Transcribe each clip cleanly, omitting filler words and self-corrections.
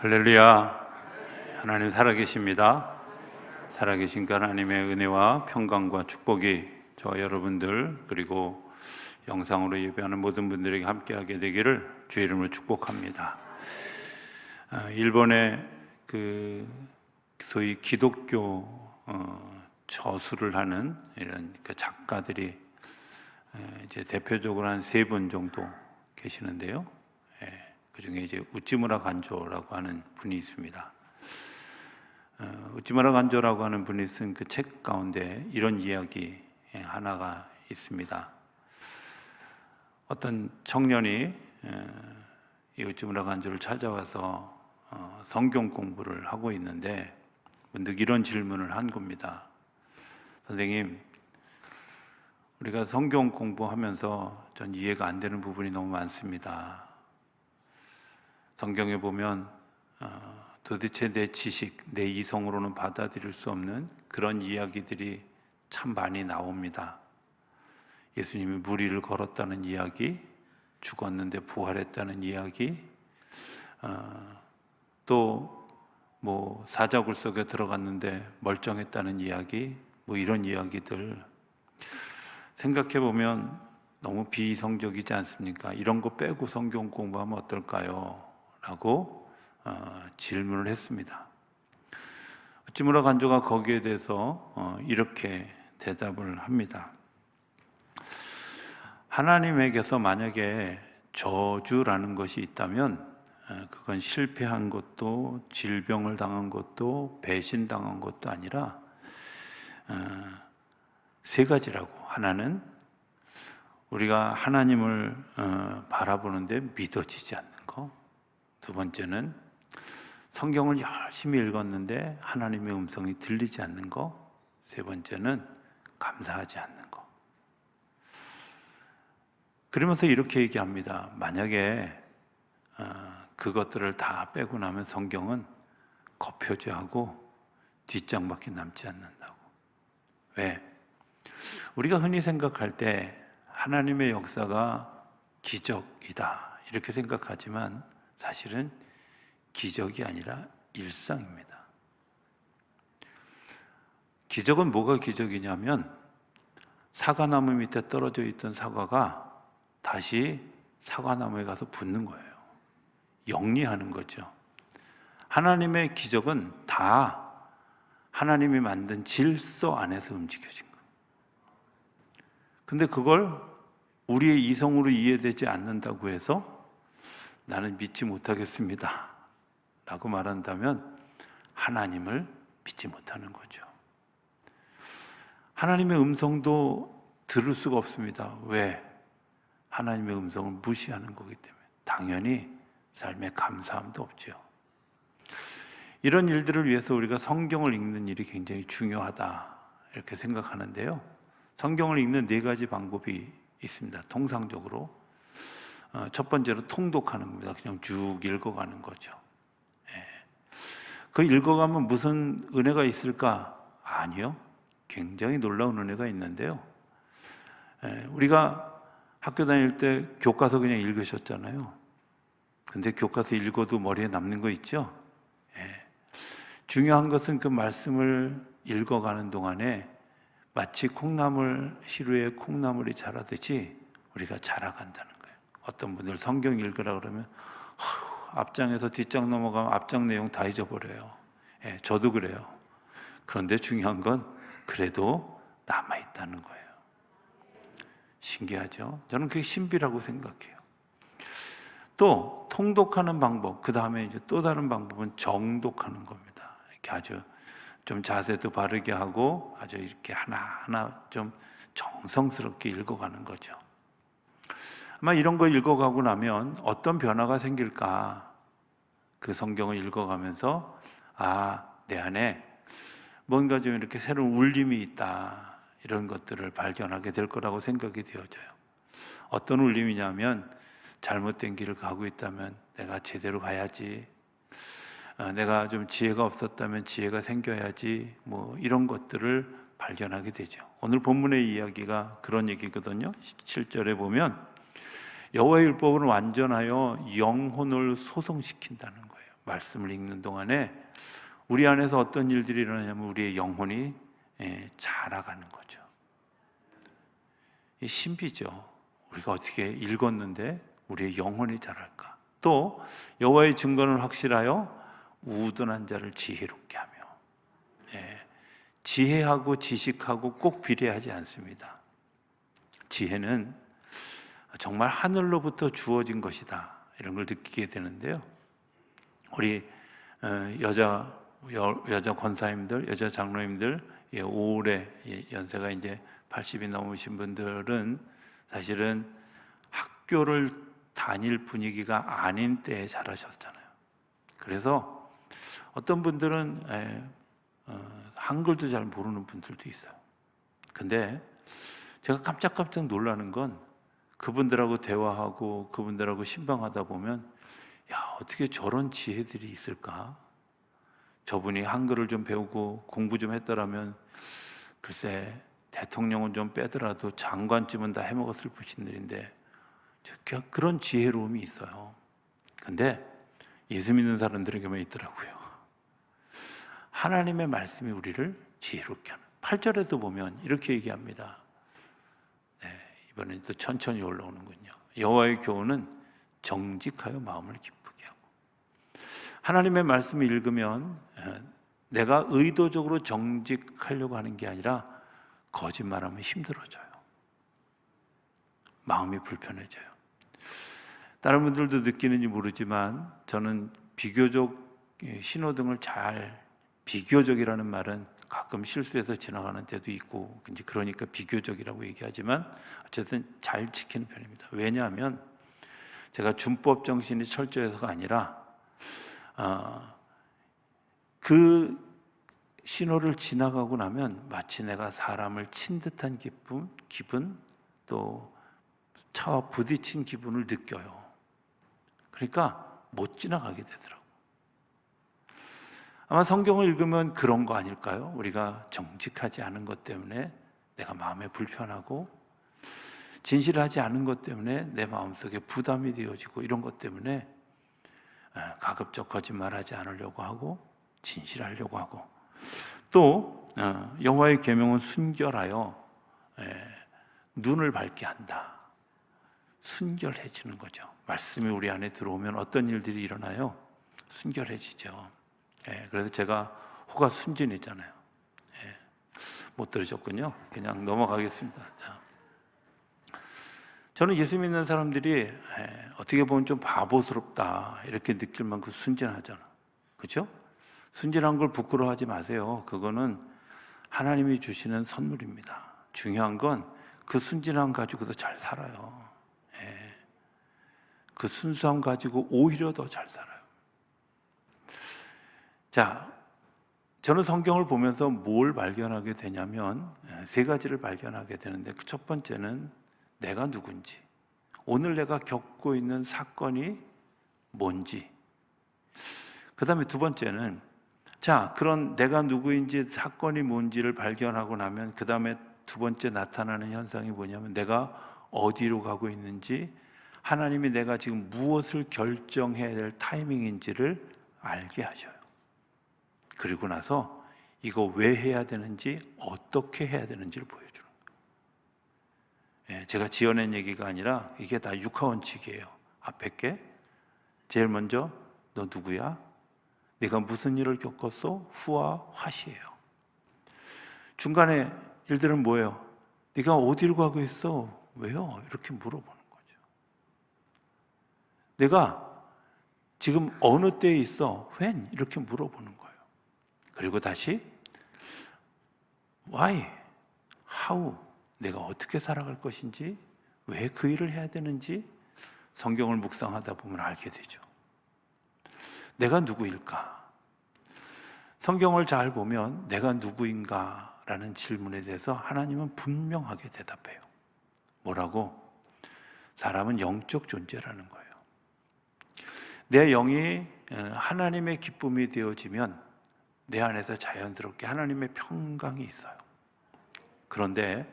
할렐루야. 하나님 살아계십니다. 살아계신 그 하나님의 은혜와 평강과 축복이 저와 여러분들 그리고 영상으로 예배하는 모든 분들에게 함께하게 되기를 주의 이름으로 축복합니다. 일본의 그 소위 기독교 저술을 하는 이런 그 작가들이 이제 대표적으로 한 3분 정도 계시는데요. 그 중에 이제 우찌무라 간조라고 하는 분이 있습니다. 우찌무라 간조라고 하는 분이 쓴 그 책 가운데 이런 이야기 하나가 있습니다. 어떤 청년이 이 우찌무라 간조를 찾아와서 성경 공부를 하고 있는데 문득 이런 질문을 한 겁니다. 선생님, 우리가 성경 공부하면서 전 이해가 안 되는 부분이 너무 많습니다. 성경에 보면 도대체 내 지식, 내 이성으로는 받아들일 수 없는 그런 이야기들이 참 많이 나옵니다. 예수님이 물 위를 걸었다는 이야기, 죽었는데 부활했다는 이야기, 또 뭐 사자굴 속에 들어갔는데 멀쩡했다는 이야기, 뭐 이런 이야기들 생각해 보면 너무 비이성적이지 않습니까? 이런 거 빼고 성경 공부하면 어떨까요? 라고 질문을 했습니다. 우찌무라 간조가 거기에 대해서 이렇게 대답을 합니다. 하나님에게서 만약에 저주라는 것이 있다면 그건 실패한 것도 질병을 당한 것도 배신당한 것도 아니라 3가지라고. 하나는 우리가 하나님을 바라보는데 믿어지지 않는 거. 2번째는 성경을 열심히 읽었는데 하나님의 음성이 들리지 않는 거. 3번째는 감사하지 않는 거. 그러면서 이렇게 얘기합니다. 만약에 그것들을 다 빼고 나면 성경은 겉표지하고 뒷장밖에 남지 않는다고. 왜? 우리가 흔히 생각할 때 하나님의 역사가 기적이다 이렇게 생각하지만 사실은 기적이 아니라 일상입니다. 기적은 뭐가 기적이냐면 사과나무 밑에 떨어져 있던 사과가 다시 사과나무에 가서 붙는 거예요. 영리하는 거죠. 하나님의 기적은 다 하나님이 만든 질서 안에서 움직여진 거예요. 근데 그걸 우리의 이성으로 이해되지 않는다고 해서 나는 믿지 못하겠습니다 라고 말한다면 하나님을 믿지 못하는 거죠. 하나님의 음성도 들을 수가 없습니다. 왜? 하나님의 음성을 무시하는 거기 때문에. 당연히 삶에 감사함도 없죠. 이런 일들을 위해서 우리가 성경을 읽는 일이 굉장히 중요하다 이렇게 생각하는데요. 성경을 읽는 4가지 방법이 있습니다. 통상적으로 첫 번째로 통독하는 겁니다. 그냥 쭉 읽어가는 거죠. 그 읽어가면 무슨 은혜가 있을까? 아니요. 굉장히 놀라운 은혜가 있는데요. 우리가 학교 다닐 때 교과서 그냥 읽으셨잖아요. 근데 교과서 읽어도 머리에 남는 거 있죠? 중요한 것은 그 말씀을 읽어가는 동안에 마치 콩나물 시루에 콩나물이 자라듯이 우리가 자라간다는 거예요. 어떤 분들 성경 읽으라 그러면 앞장에서 뒷장 넘어가면 앞장 내용 다 잊어버려요. 저도 그래요. 그런데 중요한 건 그래도 남아있다는 거예요. 신기하죠? 저는 그게 신비라고 생각해요. 또 통독하는 방법, 그 다음에 이제 또 다른 방법은 정독하는 겁니다. 이렇게 아주 좀 자세도 바르게 하고 아주 이렇게 하나하나 좀 정성스럽게 읽어가는 거죠. 아마 이런 거 읽어가고 나면 어떤 변화가 생길까? 그 성경을 읽어가면서 내 안에 뭔가 좀 이렇게 새로운 울림이 있다 이런 것들을 발견하게 될 거라고 생각이 되어져요. 어떤 울림이냐면 잘못된 길을 가고 있다면 내가 제대로 가야지, 내가 좀 지혜가 없었다면 지혜가 생겨야지, 뭐 이런 것들을 발견하게 되죠. 오늘 본문의 이야기가 그런 얘기거든요. 7절에 보면 여호와의 율법은 완전하여 영혼을 소성시킨다는 거예요. 말씀을 읽는 동안에 우리 안에서 어떤 일들이 일어나냐면 우리의 영혼이 자라가는 거죠. 이 신비죠. 우리가 어떻게 읽었는데 우리의 영혼이 자랄까? 또 여호와의 증거는 확실하여 우둔한 자를 지혜롭게 하며, 지혜하고 지식하고 꼭 비례하지 않습니다. 지혜는 정말 하늘로부터 주어진 것이다, 이런 걸 느끼게 되는데요. 우리 여자 권사님들, 여자 장로님들, 올해 연세가 이제 80이 넘으신 분들은 사실은 학교를 다닐 분위기가 아닌 때에 자라셨잖아요. 그래서 어떤 분들은 한글도 잘 모르는 분들도 있어요. 근데 제가 깜짝깜짝 놀라는 건 그분들하고 대화하고 그분들하고 신방하다 보면, 야, 어떻게 저런 지혜들이 있을까? 저분이 한글을 좀 배우고 공부 좀 했더라면 글쎄 대통령은 좀 빼더라도 장관쯤은 다 해먹었을 분들인데 그런 지혜로움이 있어요. 근데 예수 믿는 사람들에게만 있더라고요. 하나님의 말씀이 우리를 지혜롭게 하는, 8절에도 보면 이렇게 얘기합니다. 이번엔 또 천천히 올라오는군요. 여호와의 교훈은 정직하여 마음을 기쁘게 하고. 하나님의 말씀을 읽으면 내가 의도적으로 정직하려고 하는 게 아니라 거짓말하면 힘들어져요. 마음이 불편해져요. 다른 분들도 느끼는지 모르지만 저는 비교적 신호등을 비교적이라는 말은 가끔 실수해서 지나가는 때도 있고, 그러니까 비교적이라고 얘기하지만 어쨌든 잘 지키는 편입니다. 왜냐하면 제가 준법 정신이 철저해서가 아니라 그 신호를 지나가고 나면 마치 내가 사람을 친 듯한 기분, 또 차와 부딪힌 기분을 느껴요. 그러니까 못 지나가게 되더라고요. 아마 성경을 읽으면 그런 거 아닐까요? 우리가 정직하지 않은 것 때문에 내가 마음에 불편하고, 진실하지 않은 것 때문에 내 마음속에 부담이 되어지고, 이런 것 때문에 가급적 거짓말하지 않으려고 하고 진실하려고 하고, 또 여호와의 계명은 순결하여 눈을 밝게 한다. 순결해지는 거죠. 말씀이 우리 안에 들어오면 어떤 일들이 일어나요? 순결해지죠. 그래서 제가 호가 순진했잖아요. 못 들으셨군요. 그냥 넘어가겠습니다. 자, 저는 예수 믿는 사람들이 어떻게 보면 좀 바보스럽다 이렇게 느낄 만큼 순진하잖아. 그렇죠? 순진한 걸 부끄러워하지 마세요. 그거는 하나님이 주시는 선물입니다. 중요한 건 그 순진함 가지고도 잘 살아요. 그 순수함 가지고 오히려 더 잘 살아요. 자, 저는 성경을 보면서 뭘 발견하게 되냐면 세 가지를 발견하게 되는데, 그 첫 번째는 내가 누군지, 오늘 내가 겪고 있는 사건이 뭔지, 그 다음에 두 번째는 그런 내가 누구인지 사건이 뭔지를 발견하고 나면 그 다음에 두 번째 나타나는 현상이 뭐냐면 내가 어디로 가고 있는지, 하나님이 내가 지금 무엇을 결정해야 될 타이밍인지를 알게 하셔요. 그리고 나서 이거 왜 해야 되는지, 어떻게 해야 되는지를 보여주는 거예요. 제가 지어낸 얘기가 아니라 이게 다 육하원칙이에요. 앞에 게 제일 먼저 너 누구야? 네가 무슨 일을 겪었어? 후와 화시예요. 중간에 일들은 뭐예요? 네가 어디로 가고 있어? 왜요? 이렇게 물어보는 거죠. 내가 지금 어느 때에 있어? when? 이렇게 물어보는 거예요. 그리고 다시 why? how? 내가 어떻게 살아갈 것인지, 왜 그 일을 해야 되는지 성경을 묵상하다 보면 알게 되죠. 내가 누구일까? 성경을 잘 보면 내가 누구인가? 라는 질문에 대해서 하나님은 분명하게 대답해요. 뭐라고? 사람은 영적 존재라는 거예요. 내 영이 하나님의 기쁨이 되어지면 내 안에서 자연스럽게 하나님의 평강이 있어요. 그런데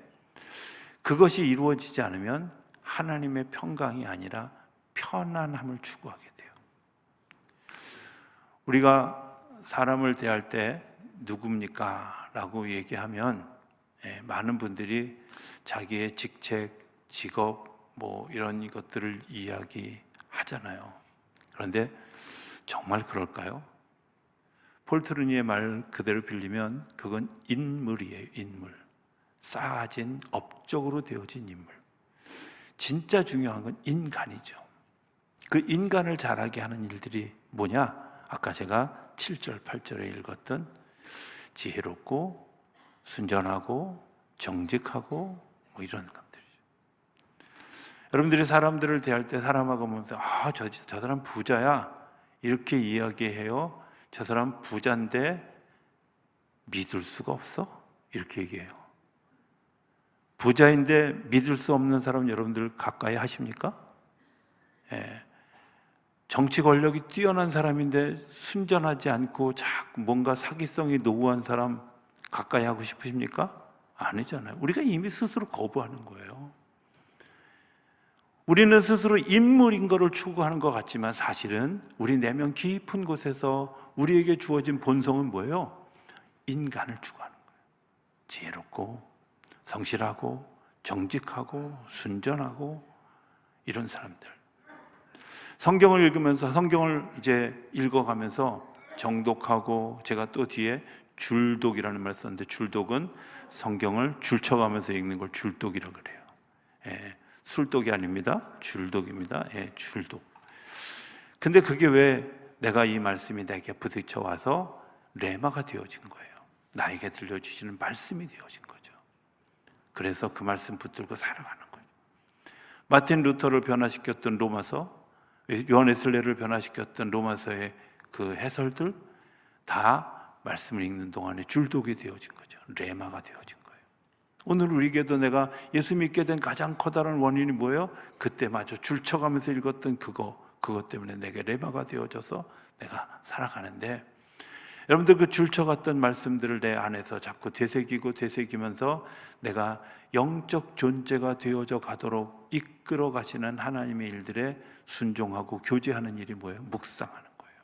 그것이 이루어지지 않으면 하나님의 평강이 아니라 편안함을 추구하게 돼요. 우리가 사람을 대할 때 누굽니까? 라고 얘기하면 많은 분들이 자기의 직책, 직업 뭐 이런 것들을 이야기하잖아요. 그런데 정말 그럴까요? 폴 트루니의 말 그대로 빌리면 그건 인물이에요. 인물. 쌓아진, 업적으로 되어진 인물. 진짜 중요한 건 인간이죠. 그 인간을 자라게 하는 일들이 뭐냐? 아까 제가 7절, 8절에 읽었던 지혜롭고 순전하고 정직하고 뭐 이런 것들이죠. 여러분들이 사람들을 대할 때 사람하고 보면서 저 사람 부자야 이렇게 이야기해요. 저 사람 부자인데 믿을 수가 없어? 이렇게 얘기해요. 부자인데 믿을 수 없는 사람 여러분들 가까이 하십니까? 정치 권력이 뛰어난 사람인데 순전하지 않고 자꾸 뭔가 사기성이 노후한 사람 가까이 하고 싶으십니까? 아니잖아요. 우리가 이미 스스로 거부하는 거예요. 우리는 스스로 인물인 것을 추구하는 것 같지만 사실은 우리 내면 깊은 곳에서 우리에게 주어진 본성은 뭐예요? 인간을 추구하는 거예요. 지혜롭고 성실하고 정직하고 순전하고 이런 사람들. 성경을 읽으면서 성경을 이제 읽어가면서 정독하고 제가 또 뒤에 줄독이라는 말을 썼는데 줄독은 성경을 줄쳐가면서 읽는 걸 줄독이라고 그래요. 술독이 아닙니다. 줄독입니다. 줄독. 근데 그게 왜 내가 이 말씀이 내게 부딪혀 와서 레마가 되어진 거예요. 나에게 들려주시는 말씀이 되어진 거죠. 그래서 그 말씀 붙들고 살아가는 거예요. 마틴 루터를 변화시켰던 로마서, 요한 웨슬레를 변화시켰던 로마서의 그 해설들 다 말씀을 읽는 동안에 줄독이 되어진 거죠. 레마가 되어진 거예요. 오늘 우리에게도 내가 예수 믿게 된 가장 커다란 원인이 뭐예요? 그때마저 줄쳐가면서 읽었던 그것 때문에 내게 레마가 되어져서 내가 살아가는데, 여러분들 그 줄쳐갔던 말씀들을 내 안에서 자꾸 되새기면서 내가 영적 존재가 되어져 가도록 이끌어 가시는 하나님의 일들에 순종하고 교제하는 일이 뭐예요? 묵상하는 거예요.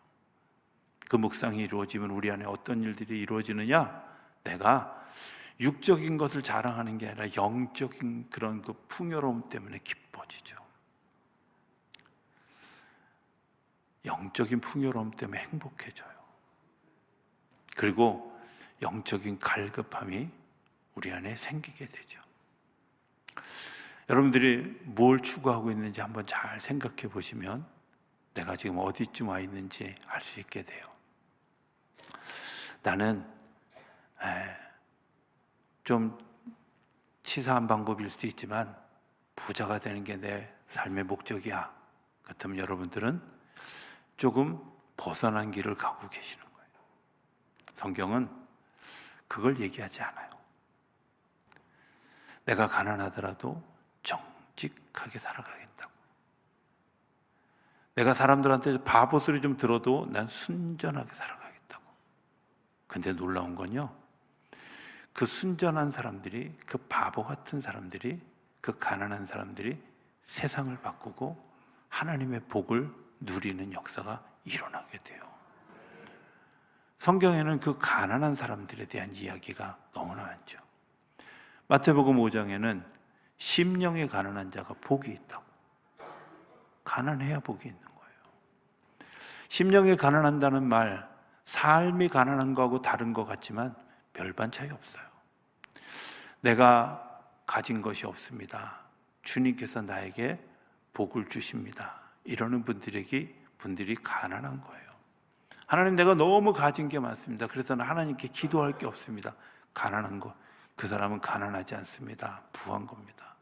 그 묵상이 이루어지면 우리 안에 어떤 일들이 이루어지느냐? 내가 육적인 것을 자랑하는 게 아니라 영적인 그런 그 풍요로움 때문에 기뻐지죠. 영적인 풍요로움 때문에 행복해져요. 그리고 영적인 갈급함이 우리 안에 생기게 되죠. 여러분들이 뭘 추구하고 있는지 한번 잘 생각해 보시면 내가 지금 어디쯤 와 있는지 알 수 있게 돼요. 나는 좀 치사한 방법일 수도 있지만 부자가 되는 게 내 삶의 목적이야. 그렇다면 여러분들은 조금 벗어난 길을 가고 계시는 거예요. 성경은 그걸 얘기하지 않아요. 내가 가난하더라도 정직하게 살아가겠다고. 내가 사람들한테 바보 소리 좀 들어도 난 순전하게 살아가겠다고. 근데 놀라운 건요, 그 순전한 사람들이, 그 바보 같은 사람들이, 그 가난한 사람들이 세상을 바꾸고 하나님의 복을 누리는 역사가 일어나게 돼요. 성경에는 그 가난한 사람들에 대한 이야기가 너무나 많죠. 마태복음 5장에는 심령이 가난한 자가 복이 있다고. 가난해야 복이 있는 거예요. 심령이 가난한다는 말, 삶이 가난한 거하고 다른 것 같지만 별반 차이 없어요. 내가 가진 것이 없습니다. 주님께서 나에게 복을 주십니다. 이러는 분들이 가난한 거예요. 하나님, 내가 너무 가진 게 많습니다. 그래서 하나님께 기도할 게 없습니다. 가난한 거. 그 사람은 가난하지 않습니다. 부한 겁니다.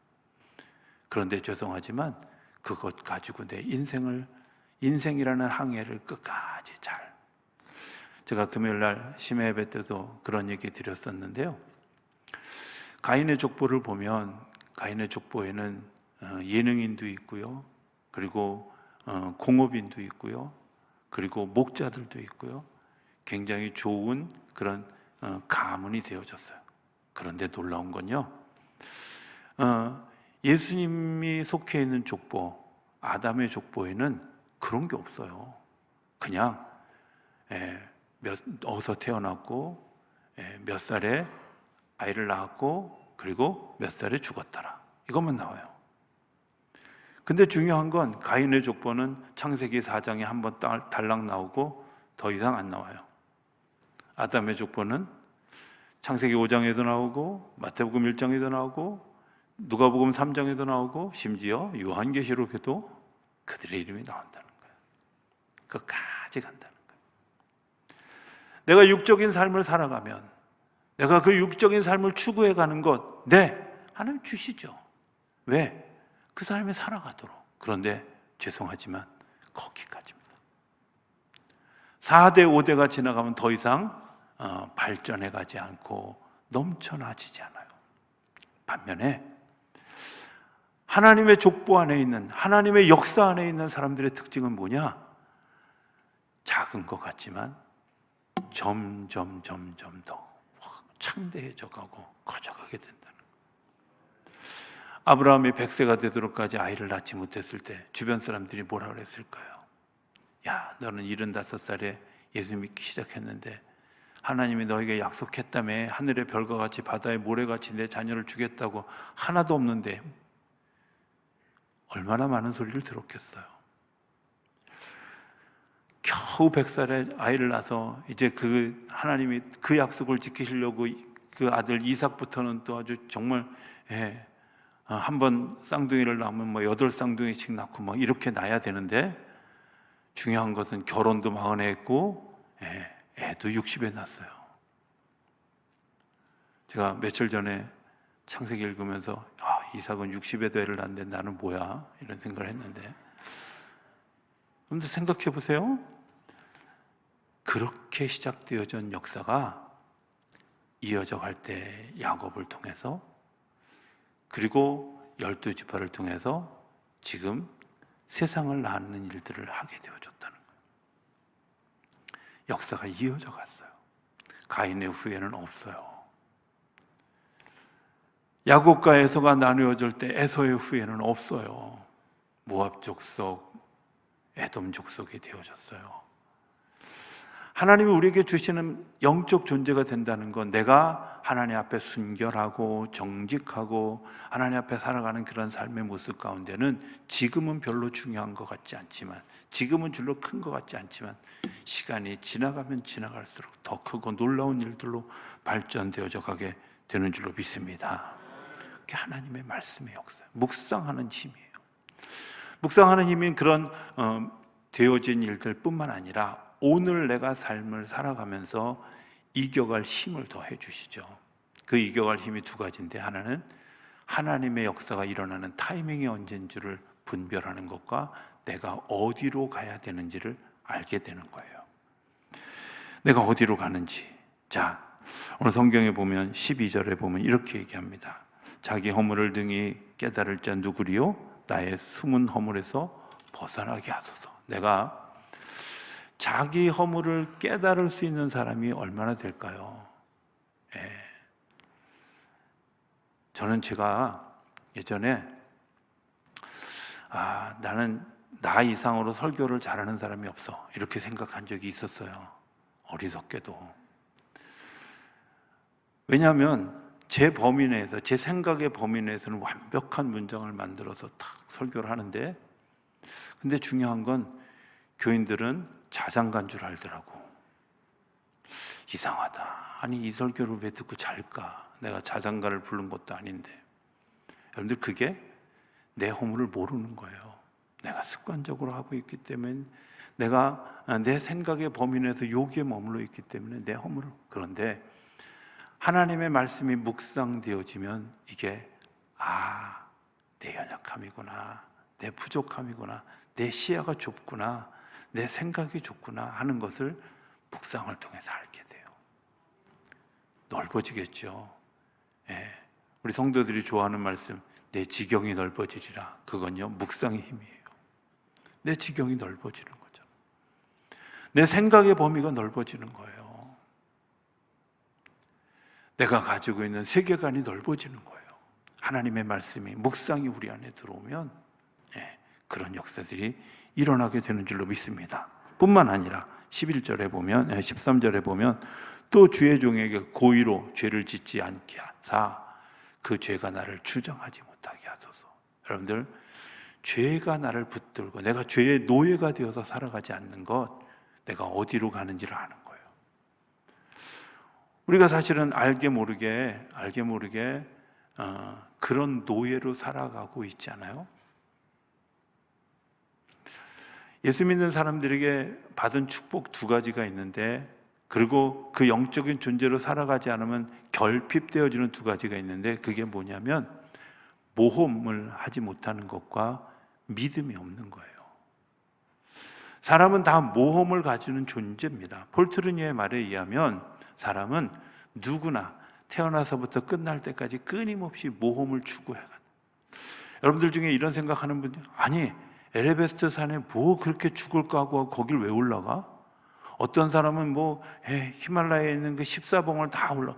그런데 죄송하지만 그것 가지고 내 인생이라는 항해를 끝까지 제가 금요일날 심야 예배 때도 그런 얘기 드렸었는데요. 가인의 족보를 보면 가인의 족보에는 예능인도 있고요. 그리고 공업인도 있고요. 그리고 목자들도 있고요. 굉장히 좋은 그런 가문이 되어졌어요. 그런데 놀라운 건요, 예수님이 속해 있는 족보, 아담의 족보에는 그런 게 없어요. 그냥 어디서 태어났고 몇 살에 아이를 낳았고 그리고 몇 살에 죽었더라, 이것만 나와요. 근데 중요한 건 가인의 족보는 창세기 4장에 한번 달랑 나오고 더 이상 안 나와요. 아담의 족보는 창세기 5장에도 나오고 마태복음 1장에도 나오고 누가복음 3장에도 나오고 심지어 요한계시록에도 그들의 이름이 나온다는 거예요. 끝까지 간다는 거예요. 내가 육적인 삶을 살아가면, 내가 그 육적인 삶을 추구해 가는 것, 하나님 주시죠. 왜? 그 사람이 살아가도록. 그런데 죄송하지만 거기까지입니다. 4대 5대가 지나가면 더 이상 발전해 가지 않고 넘쳐나지지 않아요. 반면에 하나님의 족보 안에 있는, 하나님의 역사 안에 있는 사람들의 특징은 뭐냐? 작은 것 같지만 점점 더 창대해져 가고 커져가게 된다는 거예요. 아브라함이 100세가 되도록까지 아이를 낳지 못했을 때 주변 사람들이 뭐라 그랬을까요? 야, 너는 75살에 예수 믿기 시작했는데 하나님이 너에게 약속했다며, 하늘의 별과 같이 바다의 모래같이 내 자녀를 주겠다고 하나도 없는데 얼마나 많은 소리를 들었겠어요. 겨우 100살에 아이를 낳아서 이제 하나님이 그 약속을 지키시려고 그 아들 이삭부터는 또 아주 정말 한 번 쌍둥이를 낳으면 8쌍둥이씩 낳고 이렇게 낳아야 되는데, 중요한 것은 결혼도 40에 했고 애도 60에 낳았어요. 제가 며칠 전에 창세기 읽으면서 이삭은 60에도 애를 낳는데 나는 뭐야? 이런 생각을 했는데, 여러분들 생각해 보세요. 그렇게 시작되어진 역사가 이어져 갈 때 야곱을 통해서, 그리고 12지파를 통해서 지금 세상을 낳는 일들을 하게 되어졌다는 거예요. 역사가 이어져 갔어요. 가인의 후예는 없어요. 야곱과 에서가 나누어질 때 에서의 후예는 없어요. 모압 족속, 에돔 족속이 되어졌어요. 하나님이 우리에게 주시는 영적 존재가 된다는 건, 내가 하나님 앞에 순결하고 정직하고 하나님 앞에 살아가는 그런 삶의 모습 가운데는 지금은 별로 중요한 것 같지 않지만, 지금은 별로 큰 것 같지 않지만 시간이 지나가면 지나갈수록 더 크고 놀라운 일들로 발전되어져 가게 되는 줄로 믿습니다. 그게 하나님의 말씀의 역사예요. 묵상하는 힘이에요. 묵상하는 힘인 그런 되어진 일들 뿐만 아니라 오늘 내가 삶을 살아가면서 이겨갈 힘을 더해 주시죠. 그 이겨갈 힘이 두 가지인데, 하나는 하나님의 역사가 일어나는 타이밍이 언제인 줄을 분별하는 것과 내가 어디로 가야 되는지를 알게 되는 거예요. 내가 어디로 가는지. 자, 오늘 성경에 보면 12절에 보면 이렇게 얘기합니다. 자기 허물을 능히 깨달을 자 누구리요? 나의 숨은 허물에서 벗어나게 하소서. 내가 자기 허물을 깨달을 수 있는 사람이 얼마나 될까요? 저는 제가 예전에 나는 나 이상으로 설교를 잘하는 사람이 없어, 이렇게 생각한 적이 있었어요. 어리석게도. 왜냐하면 제 범위 내에서, 제 생각의 범위 내에서는 완벽한 문장을 만들어서 탁 설교를 하는데, 근데 중요한 건 교인들은 자장가인 줄 알더라고. 이상하다. 아니, 이 설교를 왜 듣고 잘까? 내가 자장가를 부른 것도 아닌데. 여러분들, 그게 내 허물을 모르는 거예요. 내가 습관적으로 하고 있기 때문에, 내가 내 생각의 범위 내에서 여기에 머물러 있기 때문에 내 허물을. 그런데 하나님의 말씀이 묵상되어지면 이게 내 연약함이구나, 내 부족함이구나, 내 시야가 좁구나, 내 생각이 좁구나 하는 것을 묵상을 통해서 알게 돼요. 넓어지겠죠. 우리 성도들이 좋아하는 말씀, 내 지경이 넓어지리라. 그건요, 묵상의 힘이에요. 내 지경이 넓어지는 거죠. 내 생각의 범위가 넓어지는 거예요. 내가 가지고 있는 세계관이 넓어지는 거예요. 하나님의 말씀이, 묵상이 우리 안에 들어오면 그런 역사들이 일어나게 되는 줄로 믿습니다. 뿐만 아니라 11절에 보면 13절에 보면 또 주의 종에게 고의로 죄를 짓지 않게 하사 그 죄가 나를 주장하지 못하게 하소서. 여러분들, 죄가 나를 붙들고 내가 죄의 노예가 되어서 살아가지 않는 것, 내가 어디로 가는지를 아는 거예요. 우리가 사실은 알게 모르게 그런 노예로 살아가고 있지 않아요? 예수 믿는 사람들에게 받은 축복 두 가지가 있는데, 그리고 그 영적인 존재로 살아가지 않으면 결핍되어지는 두 가지가 있는데, 그게 뭐냐면 모험을 하지 못하는 것과 믿음이 없는 거예요. 사람은 다 모험을 가지는 존재입니다. 폴 트루니의 말에 의하면 사람은 누구나 태어나서부터 끝날 때까지 끊임없이 모험을 추구해요. 여러분들 중에 이런 생각하는 분들, 아니 에베레스트 산에 뭐 그렇게 죽을까 하고 거길 왜 올라가? 어떤 사람은 히말라야에 있는 그 14봉을 다 올라.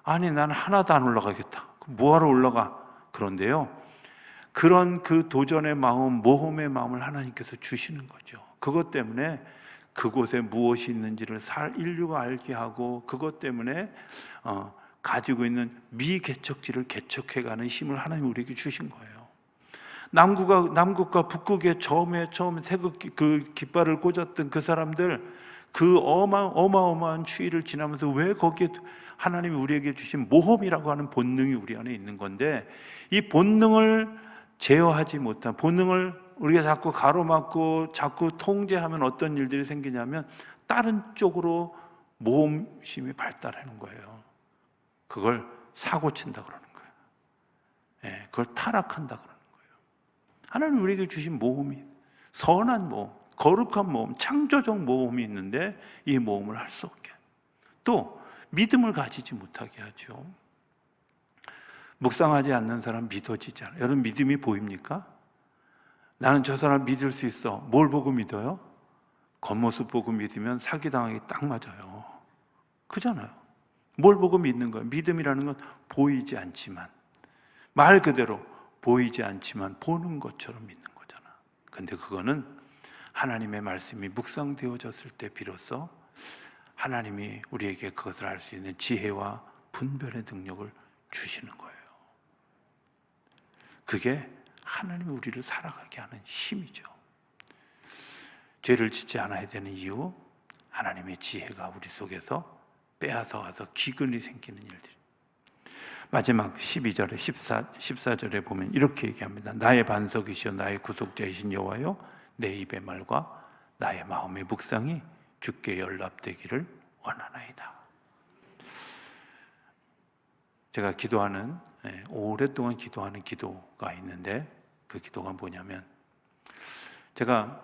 아니 나는 하나도 안 올라가겠다. 뭐하러 올라가? 그런데요, 그런 그 도전의 마음, 모험의 마음을 하나님께서 주시는 거죠. 그것 때문에 그곳에 무엇이 있는지를 인류가 알게 하고, 그것 때문에 가지고 있는 미개척지를 개척해가는 힘을 하나님 우리에게 주신 거예요. 남극과 북극의 처음에 그 깃발을 꽂았던 그 사람들, 그 어마어마한 추위를 지나면서 왜 거기에 하나님이 우리에게 주신 모험이라고 하는 본능이 우리 안에 있는 건데, 이 본능을 제어하지 못한, 본능을 우리가 자꾸 가로막고 자꾸 통제하면 어떤 일들이 생기냐면 다른 쪽으로 모험심이 발달하는 거예요. 그걸 사고 친다 그러는 거예요. 그걸 타락한다 그러는 거예요. 하나님 우리에게 주신 모험이 선한 모험, 거룩한 모험, 창조적 모험이 있는데 이 모험을 할 수 없게, 또 믿음을 가지지 못하게 하죠. 묵상하지 않는 사람 믿어지지 않아요. 여러분, 믿음이 보입니까? 나는 저 사람 믿을 수 있어. 뭘 보고 믿어요? 겉모습 보고 믿으면 사기당하기 딱 맞아요. 그잖아요. 뭘 보고 믿는 거예요? 믿음이라는 건 보이지 않지만, 말 그대로 보이지 않지만 보는 것처럼 믿는 거잖아. 근데 그거는 하나님의 말씀이 묵상되어졌을 때 비로소 하나님이 우리에게 그것을 알 수 있는 지혜와 분별의 능력을 주시는 거예요. 그게 하나님이 우리를 살아가게 하는 힘이죠. 죄를 짓지 않아야 되는 이유, 하나님의 지혜가 우리 속에서 빼앗아 와서 기근이 생기는 일들. 마지막 12절에 14절에 보면 이렇게 얘기합니다. 나의 반석이시여 나의 구속자이신 여호와여, 내 입의 말과 나의 마음의 묵상이 주께 연락되기를 원하나이다. 제가 기도하는, 오랫동안 기도하는 기도가 있는데, 그 기도가 뭐냐면, 제가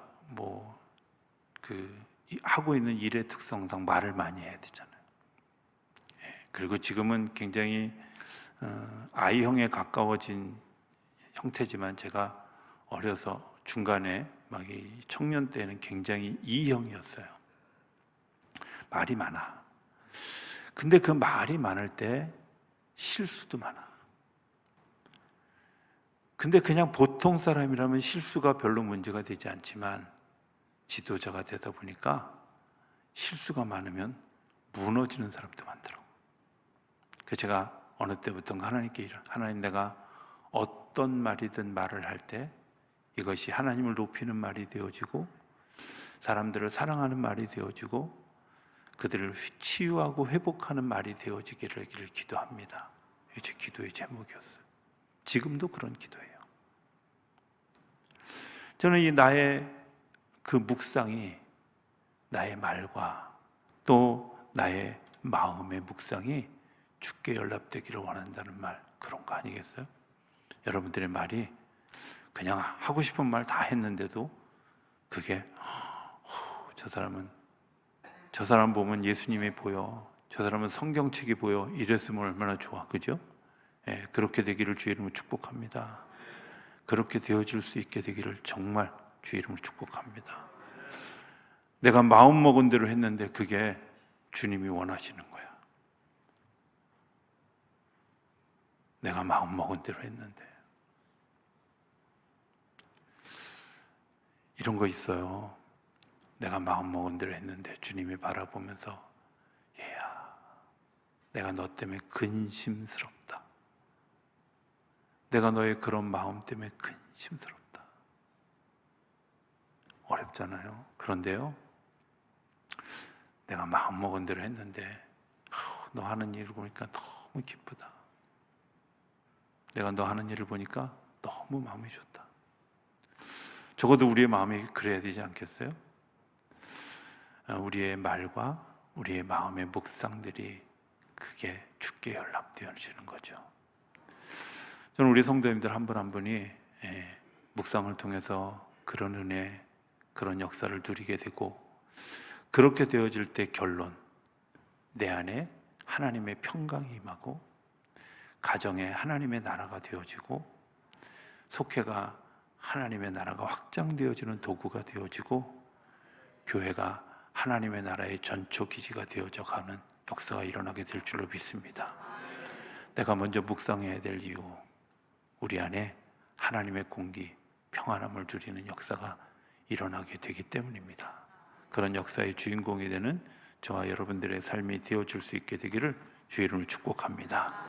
하고 있는 일의 특성상 말을 많이 해야 되잖아요. 그리고 지금은 굉장히 I형에 가까워진 형태지만, 제가 어려서 중간에 이 청년 때는 굉장히 E형이었어요. 말이 많아. 근데 그 말이 많을 때 실수도 많아. 근데 그냥 보통 사람이라면 실수가 별로 문제가 되지 않지만, 지도자가 되다 보니까 실수가 많으면 무너지는 사람도 많더라고요. 그래서 제가 어느 때부터인가 하나님께 하나님, 내가 어떤 말이든 말을 할 때 이것이 하나님을 높이는 말이 되어지고 사람들을 사랑하는 말이 되어지고 그들을 치유하고 회복하는 말이 되어지기를 기도합니다. 이게 제 기도의 제목이었어요. 지금도 그런 기도예요. 저는 이 나의 그 묵상이, 나의 말과 또 나의 마음의 묵상이 주께 연락되기를 원한다는 말, 그런 거 아니겠어요? 여러분들의 말이 그냥 하고 싶은 말 다 했는데도 그게 저 사람 보면 예수님이 보여, 저 사람은 성경책이 보여, 이랬으면 얼마나 좋아, 그죠? 그렇게 되기를 주의 이름으로 축복합니다. 그렇게 되어질 수 있게 되기를 정말 주의 이름으로 축복합니다. 내가 마음 먹은 대로 했는데 그게 주님이 원하시는 거야. 내가 마음 먹은 대로 했는데. 이런 거 있어요. 내가 마음먹은 대로 했는데 주님이 바라보면서 얘야, 내가 너 때문에 근심스럽다. 내가 너의 그런 마음 때문에 근심스럽다. 어렵잖아요. 그런데요, 내가 마음먹은 대로 했는데 너 하는 일을 보니까 너무 기쁘다. 내가 너 하는 일을 보니까 너무 마음이 좋다. 적어도 우리의 마음이 그래야 되지 않겠어요? 우리의 말과 우리의 마음의 묵상들이 그게 주께 연락되어지는 거죠. 저는 우리 성도님들 한 분 한 분이 묵상을 통해서 그런 은혜, 그런 역사를 누리게 되고, 그렇게 되어질 때 결론, 내 안에 하나님의 평강이 임하고 가정에 하나님의 나라가 되어지고 속회가 하나님의 나라가 확장되어지는 도구가 되어지고 교회가 하나님의 나라의 전초 기지가 되어져 가는 역사가 일어나게 될 줄로 믿습니다. 내가 먼저 묵상해야 될 이유, 우리 안에 하나님의 공기, 평안함을 누리는 역사가 일어나게 되기 때문입니다. 그런 역사의 주인공이 되는 저와 여러분들의 삶이 되어줄 수 있게 되기를 주의 이름으로 축복합니다.